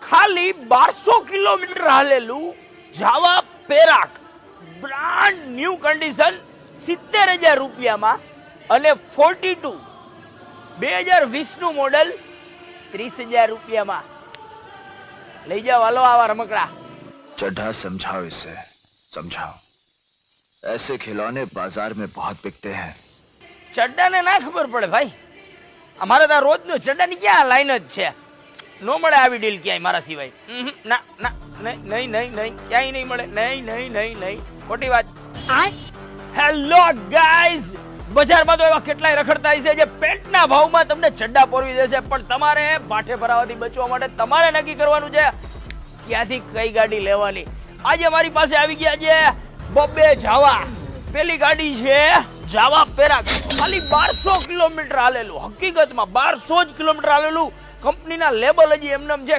ખાલી 1200 કિલોમીટર હાલેલું જાવા પેરાક brand new condition 70,000 રૂપિયામાં અને 42 2020 નું મોડલ 30,000 રૂપિયામાં લઈ જાઓ હાલો આવા રમકડા। चड्ढा समझाओ इसे, समझाओ। ऐसे खिलौने बाजार में बहुत बिकते हैं। ચડ્ડાને ના ખબર પડે ભાઈ, અમારે તો રોજનો ચડ્ડાની ક્યાં લાઈન જ છે, નો મળે આવી ડીલ ક્યાંય મારા સિવાય। ના ના નહીં નહીં નહીં ક્યાંય નહીં મળે, નહીં નહીં નહીં નહીં ખોટી વાત। હેલો ગાઈઝ, બજારમાં તો એવા કેટલાય રખડતા છે જે પેન્ટના ભાવમાં તમને ચડ્ડા પોરવી દેશે, પણ તમારે પાઠે ભરાવાથી બચવા માટે તમારે નક્કી કરવાનું છે ક્યાંથી કઈ ગાડી લેવાની। આજે મારી પાસે આવી ગયા છે બબ્બે જાવા। પેલી ગાડી છે જાવા પેરાક, ખાલી 1200 કિલોમીટર હાલેલું, હકીકતમાં 1200 જ કિલોમીટર હાલેલું, કંપનીના લેબલ હજી એમનેમ છે।